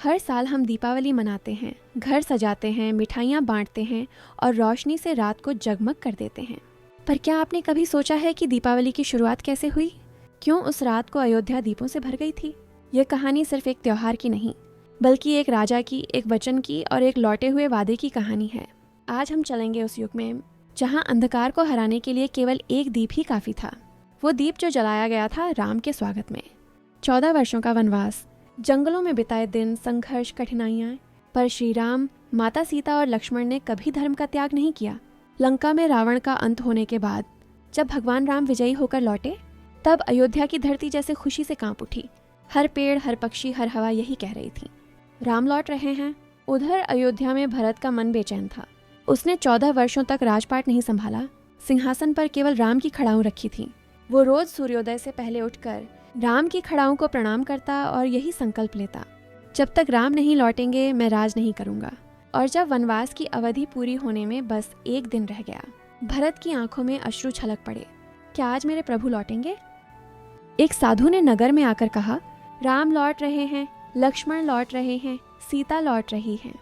हर साल हम दीपावली मनाते हैं, घर सजाते हैं, मिठाइयाँ बांटते हैं और रोशनी से रात को जगमग कर देते हैं। पर क्या आपने कभी सोचा है कि दीपावली की शुरुआत कैसे हुई? क्यों उस रात को अयोध्या दीपों से भर गई थी? यह कहानी सिर्फ एक त्योहार की नहीं, बल्कि एक राजा की, एक वचन की और एक लौटे हुए वादे की कहानी है। आज हम चलेंगे उस युग में जहाँ अंधकार को हराने के लिए केवल एक दीप ही काफी था। वो दीप जो जलाया गया था राम के स्वागत में। 14 वर्षों का वनवास, जंगलों में बिताए दिन, संघर्ष, कठिनाइयाँ, पर श्री राम, माता सीता और लक्ष्मण ने कभी धर्म का त्याग नहीं किया। लंका में रावण का अंत होने के बाद जब भगवान राम विजयी होकर लौटे, तब अयोध्या की धरती जैसे खुशी से कांप उठी। हर पेड़, हर पक्षी, हर हवा यही कह रही थी, राम लौट रहे हैं। उधर अयोध्या में भरत का मन बेचैन था। उसने 14 वर्षों तक राजपाट नहीं संभाला, सिंहासन पर केवल राम की खड़ाऊं रखी थी। वो रोज सूर्योदय से पहले उठकर राम की खड़ाओं को प्रणाम करता और यही संकल्प लेता, जब तक राम नहीं लौटेंगे मैं राज नहीं करूंगा। और जब वनवास की अवधि पूरी होने में बस एक दिन रह गया, भरत की आंखों में अश्रु छलक पड़े। क्या आज मेरे प्रभु लौटेंगे? एक साधु ने नगर में आकर कहा, राम लौट रहे हैं, लक्ष्मण लौट रहे हैं, सीता लौट रही है।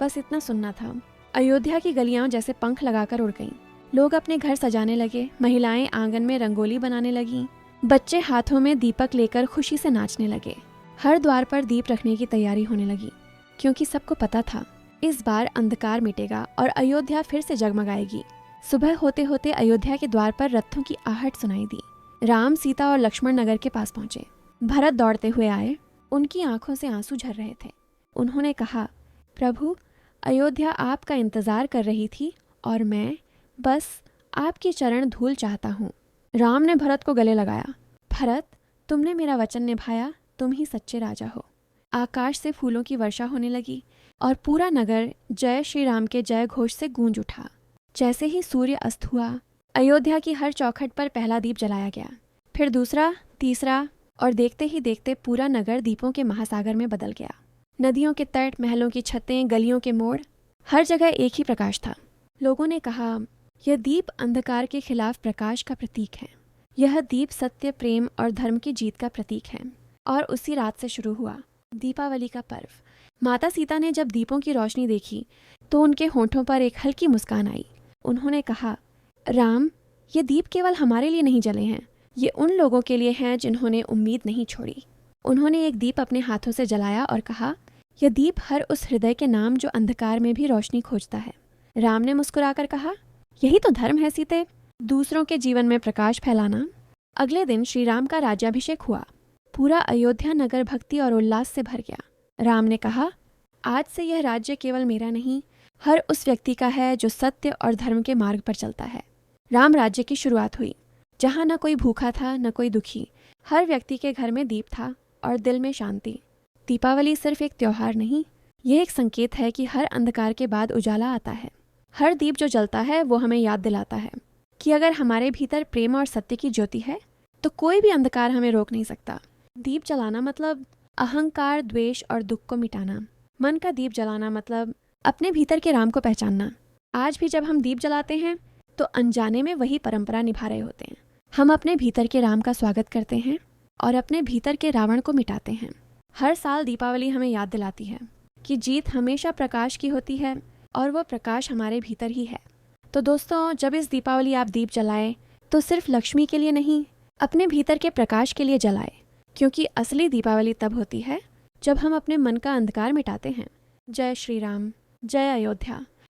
बस इतना सुनना था। अयोध्या की गलियां जैसे पंख लगाकर उड़ गईं। लोग अपने घर सजाने लगे, महिलाएं आंगन में रंगोली बनाने लगीं, बच्चे हाथों में दीपक लेकर खुशी से नाचने लगे। हर द्वार पर दीप रखने की तैयारी होने लगी, क्योंकि सबको पता था इस बार अंधकार मिटेगा और अयोध्या फिर से जगमगाएगी। सुबह होते होते अयोध्या के द्वार पर रथों की आहट सुनाई दी। राम, सीता और लक्ष्मण नगर के पास पहुंचे। भरत दौड़ते हुए आए। उनकी आंखों से आंसू झर रहे थे। उन्होंने कहा, प्रभु, अयोध्या आपका इंतजार कर रही थी और मैं बस आपके चरण धूल चाहता हूँ। राम ने भरत को गले लगाया। भरत, तुमने मेरा वचन निभाया, तुम ही सच्चे राजा हो। आकाश से फूलों की वर्षा होने लगी और पूरा नगर जय श्री राम के जय घोष से गूंज उठा। जैसे ही सूर्य अस्त हुआ, अयोध्या की हर चौखट पर पहला दीप जलाया गया, फिर दूसरा, तीसरा, और देखते ही देखते पूरा नगर दीपों के महासागर में बदल गया। नदियों के तट, महलों की छतें, गलियों के मोड़, हर जगह एक ही प्रकाश था। लोगों ने कहा, यह दीप अंधकार के खिलाफ प्रकाश का प्रतीक है। यह दीप सत्य, प्रेम और धर्म की जीत का प्रतीक है। और उसी रात से शुरू हुआ दीपावली का पर्व। माता सीता ने जब दीपों की रोशनी देखी तो उनके होठों पर एक हल्की मुस्कान आई। उन्होंने कहा, राम, ये दीप केवल हमारे लिए नहीं जले हैं, ये उन लोगों के लिए हैं जिन्होंने उम्मीद नहीं छोड़ी। उन्होंने एक दीप अपने हाथों से जलाया और कहा, यह दीप हर उस हृदय के नाम जो अंधकार में भी रोशनी खोजता है। राम ने मुस्कुराकर कहा, यही तो धर्म है सीते, दूसरों के जीवन में प्रकाश फैलाना। अगले दिन श्री राम का राज्याभिषेक हुआ। पूरा अयोध्या नगर भक्ति और उल्लास से भर गया। राम ने कहा, आज से यह राज्य केवल मेरा नहीं, हर उस व्यक्ति का है जो सत्य और धर्म के मार्ग पर चलता है। राम राज्य की शुरुआत हुई, जहाँ न कोई भूखा था न कोई दुखी। हर व्यक्ति के घर में दीप था और दिल में शांति। दीपावली सिर्फ एक त्योहार नहीं, ये एक संकेत है कि हर अंधकार के बाद उजाला आता है। हर दीप जो जलता है वो हमें याद दिलाता है कि अगर हमारे भीतर प्रेम और सत्य की ज्योति है तो कोई भी अंधकार हमें रोक नहीं सकता। दीप जलाना मतलब अहंकार, द्वेष और दुख को मिटाना। मन का दीप जलाना मतलब अपने भीतर के राम को पहचानना। आज भी जब हम दीप जलाते हैं तो अनजाने में वही परंपरा निभा रहे होते हैं। हम अपने भीतर के राम का स्वागत करते हैं और अपने भीतर के रावण को मिटाते हैं। हर साल दीपावली हमें याद दिलाती है कि जीत हमेशा प्रकाश की होती है और वो प्रकाश हमारे भीतर ही है। तो दोस्तों, जब इस दीपावली आप दीप जलाएं तो सिर्फ लक्ष्मी के लिए नहीं, अपने भीतर के प्रकाश के लिए जलाएं, क्योंकि असली दीपावली तब होती है जब हम अपने मन का अंधकार मिटाते हैं। जय श्री राम, जय अयोध्या।